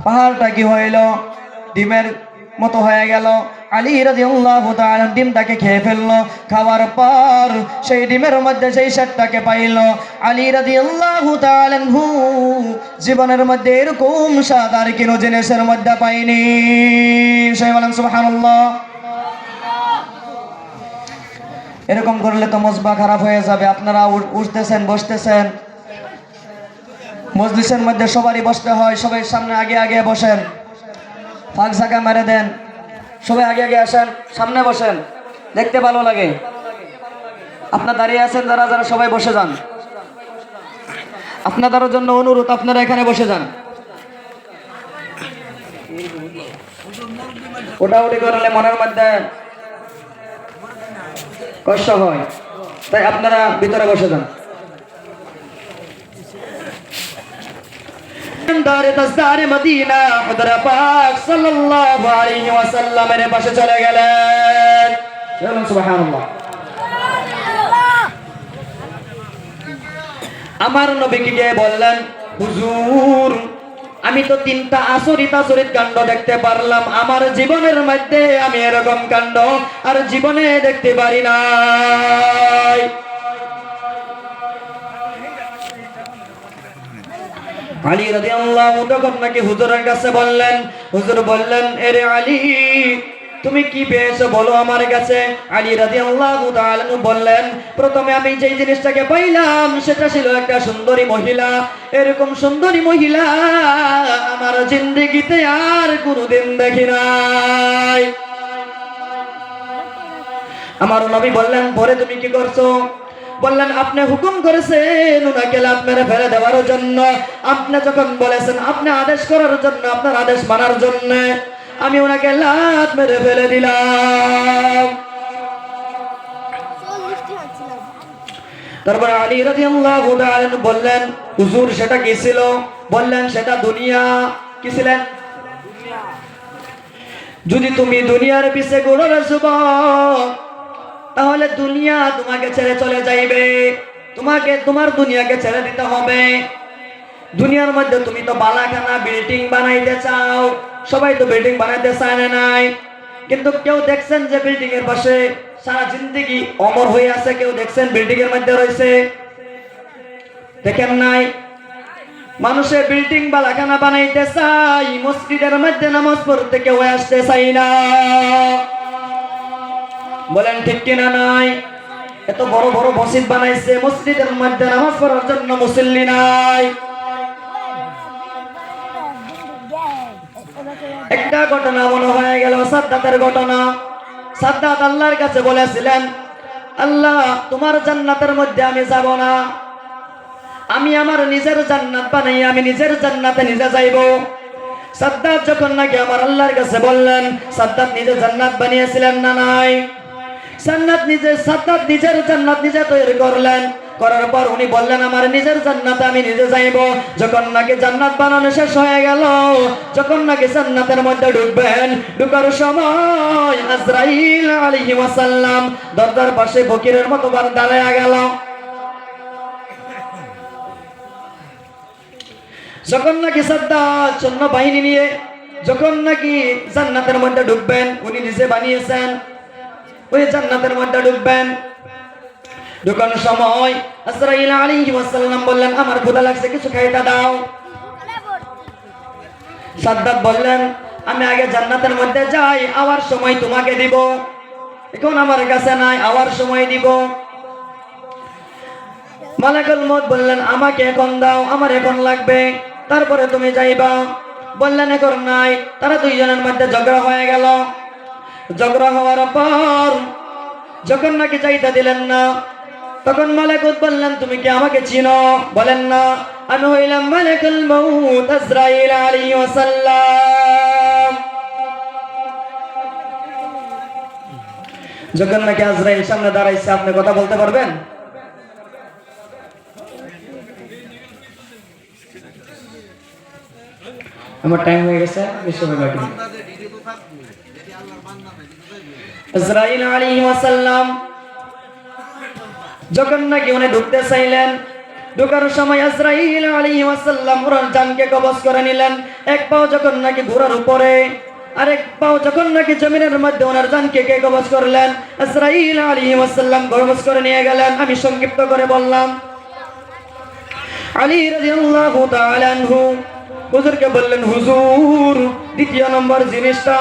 পাহাড়টা কি হইল? ডিমের মতো হয়ে গেল। আলী রাদিয়াল্লাহু তাআলা ডিমটাকে খেয়ে ফেললো। খাওয়ার পর সেই ডিমের মধ্যে সেই স্বাদটাকে পাইল। আলী রাদিয়াল্লাহু তাআলা জীবনের মধ্যে এরকম স্বাদ আর কোনো জিনিসের মধ্যে পাইনি। সেই বলেন সুবহানাল্লাহ। এরকম করলে তো মজবা খারাপ হয়ে যাবে। আপনারা উঠতেছেন, বসতেছেন, মজলিসের মধ্যে সবারই বসতে হয়। সবাই সামনে আগে আগে বসেন, ফাঁক ঝাঁকা মেরে দেন। সবাই আগে আগে আসেন, সামনে বসেন, দেখতে ভালো লাগে। আপনারা দাঁড়িয়ে আছেন যারা যারা, সবাই বসে যান। আপনাদের জন্য অনুরোধ, আপনারা এখানে বসে যান। ওটাউটি করলে মনের মধ্যে কষ্ট হয়, তাই আপনারা ভিতরে বসে যান। মদিনা হযরত পাক সাল্লাল্লাহু আলাইহি ওয়াসাল্লামের পাশে চলে গেলেন। সুবহানাল্লাহ। আমার নবীকে গিয়ে বললেন, হুজুর, আমি তো তিনটা আচরিত কাণ্ড দেখতে পারলাম। আমার জীবনের মধ্যে আমি এরকম কাণ্ড আর জীবনে দেখতে পারি নাই। আলী রাদিয়াল্লাহু তখন নাকি হুজুরের কাছে বললেন। হুজুর বললেন, এরে আলী, তুমি কি পেয়েছো বলো আমার কাছে। আলী রাদিয়াল্লাহু তাআলা বললেন, প্রথমে আমি যেই জিনিসটাকে পাইলাম সেটা ছিল একটা সুন্দরী মহিলা। এরকম সুন্দরী মহিলা আমার জিন্দেগিতে আর কোনোদিন দেখি নাই। আমার নবী বললেন, পরে তুমি কি করছো? বললেন, আপনি হুকুম করেছেন উনাকে লাত মেরে ফেলে দেওয়ার জন্য। আপনি যখন বলেছেন, আপনি আদেশ করার জন্য, আপনার আদেশ মানার জন্য আমি ওনাকে লাত মেরে ফেলে দিলাম। তারপর আলী রাদিয়াল্লাহু তাআলা বললেন, হুজুর সেটা কি ছিল? বললেন, সেটা দুনিয়া। কি ছিলেন? যদি তুমি দুনিয়ার পিছে ঘোরার যুবক, তাহলে দুনিয়া তোমাকে ছেড়ে চলে যাইবে। তোমাকে তোমার দুনিয়াকে ছেড়ে দিতে হবে। দুনিয়ার মধ্যে তুমি তো বালাখানা বিল্ডিং বানাইতে চাও। সবাই তো বিল্ডিং বানাইতে চায় না নাই, কিন্তু কেউ দেখছেন যে বিল্ডিং এর পাশে সারা জিন্দেগি অমর হয়ে আছে? কেউ দেখছেন বিল্ডিং এর মধ্যে রয়েছে? দেখেন নাই। মানুষে বিল্ডিং বালাখানা বানাইতে চাই, মসজিদের মধ্যে নামাজ পড়তে কেউ আসতে চাই না। বলেন ঠিক কিনা নাই? এত বড় বড় মসজিদ বানাইছে, মসজিদের মধ্যে নামাজ পড়ার জন্য মুসল্লি নাই। একটা ঘটনা মনে হয়ে গেল সাদ্দাতের ঘটনা। সাদ্দাত আল্লাহর কাছে বলেছিলেন, আল্লাহ, তোমার জান্নাতের মধ্যে আমি যাব না। আমি আমার নিজের জান্নাত বানাই, আমি নিজের জান্নাতে নিজে যাইব। সাদ্দাত যখন নাকি আমার আল্লাহর কাছে বললেন, সাদ্দাত নিজে জান্নাত বানিয়েছিলেন না নাই? সাদ্দাত নিজের জান্নাত নিজে তৈরি করলেন। করার পর উনি বললেন, আমার নিজের জান্নাতে আমি নিজে যাইব। যখন নাকি জান্নাত বানানো শেষ হয়ে গেল, যখন নাকি জান্নাতের মধ্যে ঢুকবেন, ঢুকার সময় আজরাইল আলাইহিস সালাম দরজার পাশে ফকিরের মতো দাঁড়ায়া গেল। যখন নাকি সাদ্দাত সৈন্য বাহিনী নিয়ে যখন নাকি জান্নাতের মধ্যে ঢুকবেন, উনি নিজে বানিয়েছেন, ওই জান্নাতের মধ্যে ঢুকবেন। ঢুকানোর সময় আজরাইল আলাইহিস সালাম বললেন, আমার ক্ষুধা লাগছে, কিছু খাইতে দাও। সাদ্দাত বললেন, আমি আগে জান্নাতের মধ্যে যাই, আওয়ার সময় তোমাকে দিব। এখন আমার কাছে নাই, আওয়ার সময় দিব। মালাকুল মউত বললেন, আমাকে এখন দাও, আমার এখন লাগবে, তারপরে তুমি যাইবা। বললেন, এখন নাই। তারা দুইজনের মধ্যে ঝগড়া হয়ে গেল। ঝগড়া হওয়ার পর যখন নাকি যাইতে দিলেন না, তখন মালাকুল বললেন, তুমি কি আমাকে চিনো? বলেন না, আমি হইলাম মালাকুল মউত আজরাইল আলাইহিস সালাম। যখন নাকি আজরাইল সামনে দাঁড়াইছে, আপনি কথা বলতে পারবেন? আমার টাইম হয়ে গেছে, বেশি সময় বাকি নেই। আজরাইল আলাইহিস সালাম যখন নাকি উনি ঢুকতে চাইলেন, ঢোকার সময় আজরাইল আলাইহিস সালাম ওনার জানকে কবজ করে নিলেন। এক পাও যখন নাকি ঘোড়ার উপরে, আরেক পাও যখন নাকি জমিনের মধ্যে ওনার জানকে কে কবজ করলেন, আজরাইল আলাইহিস সালাম কবজ করে নিয়ে গেলেন। আমি সংক্ষিপ্ত করে বললাম। আলী রাদিয়াল্লাহু তাআলা আনহু হুজুরকে বললেন, হুজুর দ্বিতীয় নম্বর জিনিসটা।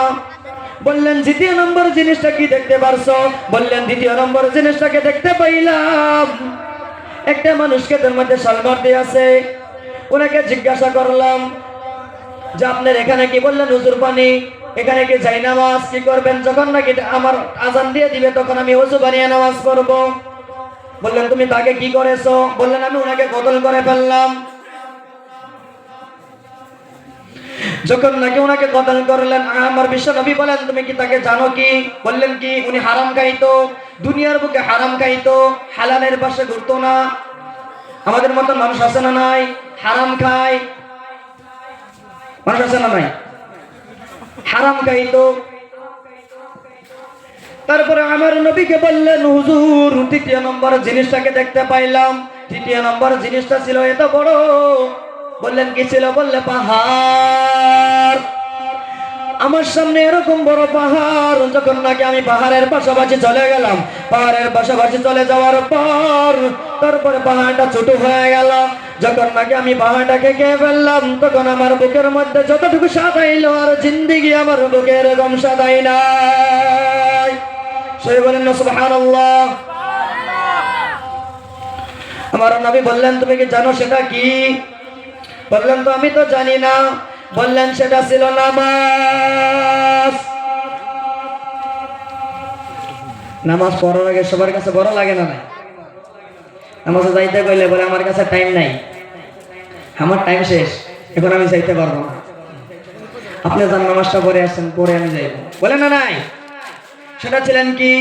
বললেন, দ্বিতীয় নম্বর জিনিসটা কি দেখতে পারছো? বললেন, দ্বিতীয় নম্বর জিনিসটাকে দেখতে পাইলাম একটা মানুষ ক্ষেতের মধ্যে শালমার দিয়ে আছে। ওনাকে জিজ্ঞাসা করলাম যে আপনার এখানে কি? বললেন, হুজুর পানি। এখানে কি যাই নামাজ? কি করবেন? যখন নাকি আমার আজান দিয়ে দিবে তখন আমি ওযু বানিয়ে নামাজ পড়ব। বললেন, তুমি তাকে কি করেছো? বললেন, আমি ওনাকে কতল করে ফেললাম। যখন নাকি ওনাকে কতল করলেন, আমার বিশ্ব নবী বলেন, তুমি কি তাকে জানো কি? বললেন, কি? উনি হারাম খাইতো, দুনিয়ার বুকে হারাম খাইতো, হালালের পাশে ঘুরতো না। আমাদের মতন মানুষ আছে না নাই? হারাম খায় মানুষ আছে না নাই? হারাম খাইতো। তারপরে আমার নবীকে বললেন, হুজুর তৃতীয় নম্বর জিনিসটাকে দেখতে পাইলাম। তৃতীয় নম্বর জিনিসটা ছিল এত বড়। বললেন, কি ছিল? বললে, পাহাড়। আমার সামনে এরকম বড় পাহাড়। যখন নাকি আমি পাহাড়ের পাশাপাশি চলে গেলাম, পাহাড়ের পাশাপাশি চলে যাওয়ার পর তারপরে পাহাড়টা ছোট হয়ে গেল। যখন নাকি আমি পাহাড়টাকে খেয়ে ফেললাম, তখন আমার বুকের মধ্যে যতটুকু স্বাদ আইলো আর জিন্দিগি আমার বুকে এরকম স্বাদ আই নাই। সবাই বলেন না সুবহানাল্লাহ। আমার নবী বললেন, তুমি কি জানো সেটা কি? বললেন, তো আমি তো জানি না। বললেন, সেটা ছিল নামাজ। নামাজ পড়ার আগে সবার কাছে বড় লাগে না? নাই? নামাজে যাইতে কইলে বলে, আমার কাছে টাইম নাই, আমার টাইম শেষ, এখন আমি যাইতে পারবো না। আপনি যান নামাজটা পড়ে আসেন, পরে আমি যাইব, বলে না নাই? সেটা ছিলেন কি?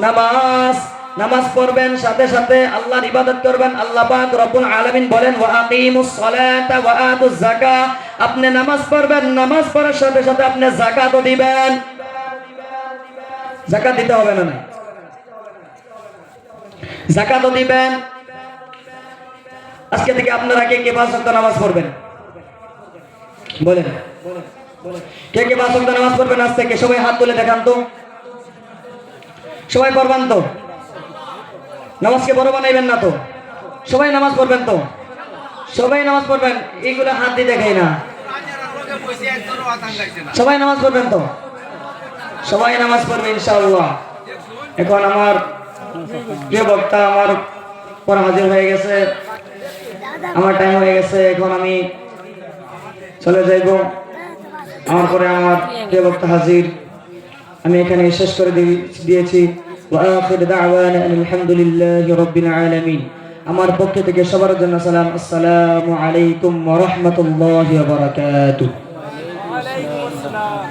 নামাজ। নামাজ পড়বেন, সাথে সাথে আল্লাহর ইবাদত করবেন। আল্লাহ পাক রব্বুল আলামিন বলেন, ওয়া আকিমুস সালাতা ওয়া আতুজ যাকাত। আপনি নামাজ পড়বেন, নামাজ পড়ার সাথে সাথে আপনি যাকাতও দিবেন। যাকাত দিতে হবে না? নাই? যাকাতও দিবেন। আজকে থেকে আপনারা কে কে 5 ওয়াক্ত নামাজ পড়বেন? বলেন, কে কে 5 ওয়াক্ত নামাজ পড়বেন আজ থেকে? সবাই হাত তুলে দেখান তো। সবাই পড়বেন তো? নামাজকে বড় বানাইবেন না তো? সবাই নামাজ পড়বেন তো? সবাই নামাজ পড়বেন। এইগুলো হাত দিয়ে দেখাই না। সবাই নামাজ পড়বেন তো? সবাই নামাজ পড়বে ইনশাআল্লাহ। এখন আমার প্রিয় বক্তা আমার পর হাজির হয়ে গেছে, আমার টাইম হয়ে গেছে, এখন আমি চলে যাইব। আমার পরে আমার প্রিয় বক্তা হাজির, আমি এখানে শেষ করে দিয়েছি। ওয়া আখির দাওয়ানা আলহামদুলিল্লাহি রাব্বিল আলামিন। আমার পক্ষ থেকে সবার জন্য সালাম। আসসালামু আলাইকুম ওয়া রাহমাতুল্লাহি ওয়া বারাকাতুহু। ওয়া আলাইকুম আসসালাম।